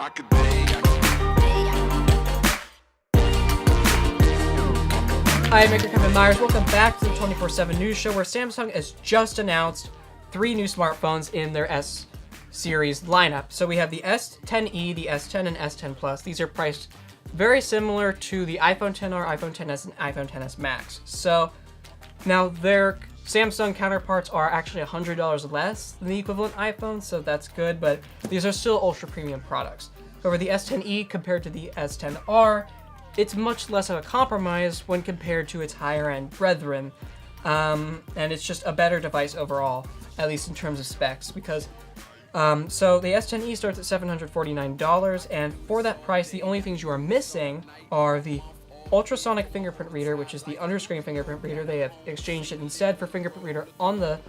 Hi, I'm Maker Kevin Myers. Welcome back to the 24/7 News Show, where Samsung has just announced 3 new smartphones in their S series lineup. So we have the S10e, the S10, and S10 Plus. These are priced very similar to the iPhone XR, iPhone XS, and iPhone XS Max. So now their Samsung counterparts are actually $100 less than the equivalent iPhone, so that's good, but these are still ultra premium products. However, the S10e compared to the S10R, it's much less of a compromise when compared to its higher end brethren, and it's just a better device overall, at least in terms of specs, because so the S10e starts at $749, and for that price, the only things you are missing are the ultrasonic fingerprint reader, which is the under-screen fingerprint reader. They have exchanged it instead for fingerprint reader on the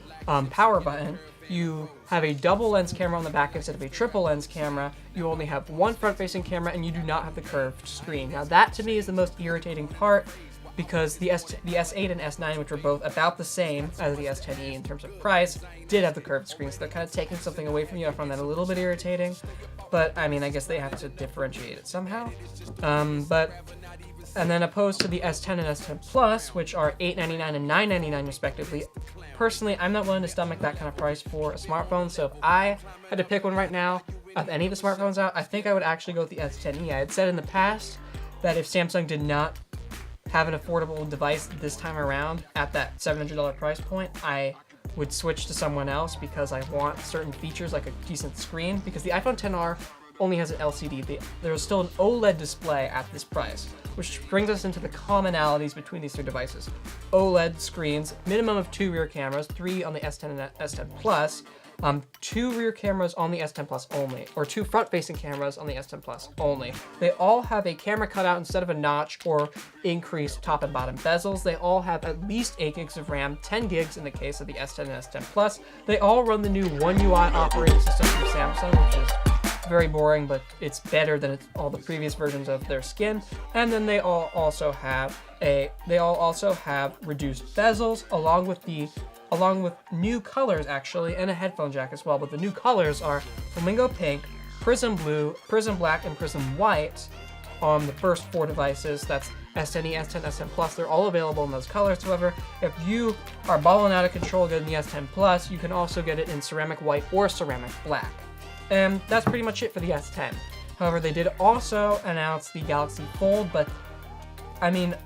power button. You have a double lens camera on the back instead of a triple lens camera. You only have one front-facing camera, and you do not have the curved screen. Now that to me is the most irritating part, because the S8 and S9, which were both about the same as the S10e in terms of price, did have the curved screen, so they're kind of taking something away from you. I found that a little bit irritating, but I mean, I guess they have to differentiate it somehow. And then opposed to the S10 and S10 Plus, which are $899 and $999 respectively, personally, I'm not willing to stomach that kind of price for a smartphone, so if I had to pick one right now of any of the smartphones out, I think I would actually go with the S10e. I had said in the past that if Samsung did not have an affordable device this time around at that $700 price point, I would switch to someone else because I want certain features like a decent screen, because the iPhone XR only has an LCD. There's still an OLED display at this price, which brings us into the commonalities between these 2 devices. OLED screens, minimum of 2 rear cameras, 3 on the S10 and S10 Plus, 2 rear cameras on the S10 Plus only, or 2 front-facing cameras on the S10 Plus only. They all have a camera cutout instead of a notch or increased top and bottom bezels. They all have at least 8 gigs of RAM, 10 gigs in the case of the S10 and S10 Plus. They all run the new One UI operating system from Samsung, which is very boring, but it's better than all the previous versions of their skin. And then they all also have reduced bezels, along with new colors actually, and a headphone jack as well. But the new colors are Flamingo Pink, Prism Blue, Prism Black, and Prism White on the first 4 devices. That's S10e, S10, S10 Plus. They're all available in those colors. However, if you are balling out of control getting the S10 Plus, you can also get it in ceramic white or ceramic black. And that's pretty much it for the S10. However, they did also announce the Galaxy Fold, but I mean,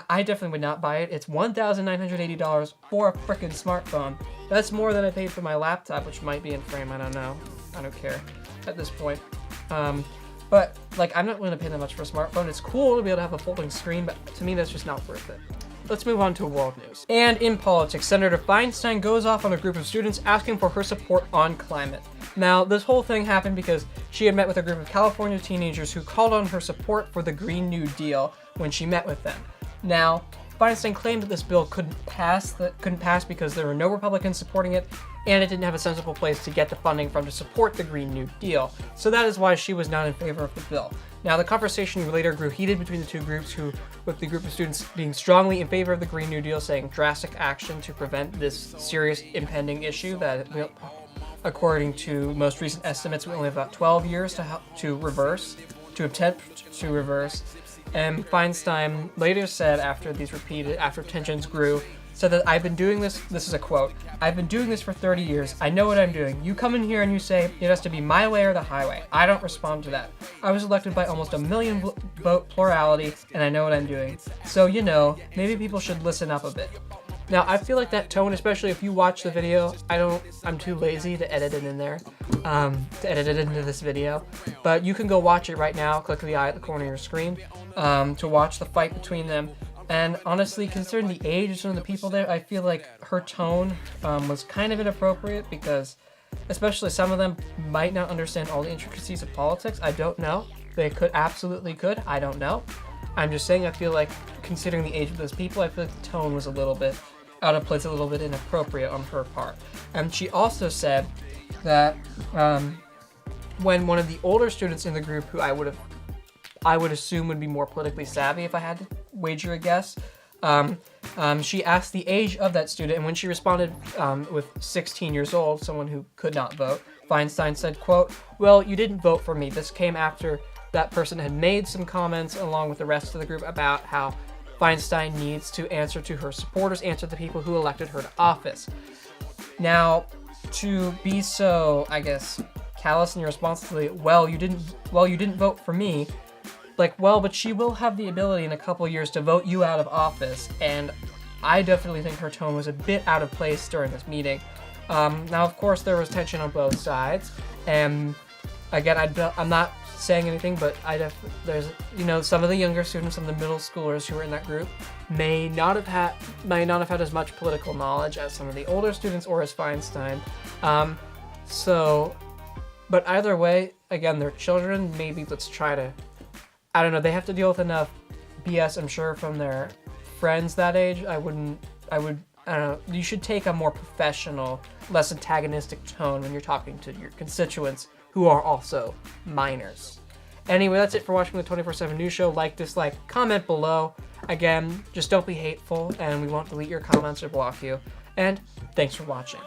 I definitely would not buy it. It's $1,980 for a frickin' smartphone. That's more than I paid for my laptop, which might be in frame, I don't know. I don't care at this point. But like, I'm not willing to pay that much for a smartphone. It's cool to be able to have a folding screen, but to me, that's just not worth it. Let's move on to world news. And in politics, Senator Feinstein goes off on a group of students asking for her support on climate. Now, this whole thing happened because she had met with a group of California teenagers who called on her support for the Green New Deal when she met with them. Now, Feinstein claimed that this bill couldn't pass because there were no Republicans supporting it, and it didn't have a sensible place to get the funding from to support the Green New Deal. So that is why she was not in favor of the bill. Now, the conversation later grew heated between the 2 groups, with the group of students being strongly in favor of the Green New Deal, saying drastic action to prevent this serious impending issue that, according to most recent estimates, we only have about 12 years to attempt to reverse. And Feinstein later said after tensions grew, said that I've been doing this is a quote, "I've been doing this for 30 years. I know what I'm doing. You come in here and you say it has to be my way or the highway. I don't respond to that. I was elected by almost 1 million vote plurality, and I know what I'm doing. So, maybe people should listen up a bit." Now, I feel like that tone, especially if you watch the video, I'm too lazy to edit it in there, to edit it into this video, but you can go watch it right now, click the eye at the corner of your screen, to watch the fight between them. And honestly, considering the age of some of the people there, I feel like her tone was kind of inappropriate, because especially some of them might not understand all the intricacies of politics. I don't know. They absolutely could. I don't know. I'm just saying, I feel like, considering the age of those people, I feel like the tone was a little bit out of place, a little bit inappropriate on her part. And she also said that when one of the older students in the group, who I would assume would be more politically savvy if I had to wager a guess, she asked the age of that student, and when she responded with 16 years old, someone who could not vote, Feinstein said, quote, "Well, you didn't vote for me. This came after that person had made some comments along with the rest of the group about how Feinstein needs to answer to her supporters, answer to the people who elected her to office." Now, to be so, I guess, callous in your response to the, well, you didn't vote for me, like, well, but she will have the ability in a couple years to vote you out of office, and I definitely think her tone was a bit out of place during this meeting. Now, of course, there was tension on both sides, and again, I'm not saying anything, but there's, some of the younger students, some of the middle schoolers who were in that group may not have had as much political knowledge as some of the older students or as Feinstein. But either way, again, they're children. Maybe let's try to, I don't know, they have to deal with enough BS, I'm sure, from their friends that age. I don't know, you should take a more professional, less antagonistic tone when you're talking to your constituents who are also minors. Anyway, that's it for watching the 24/7 News Show. Like, dislike, comment below. Again, just don't be hateful, and we won't delete your comments or block you. And thanks for watching.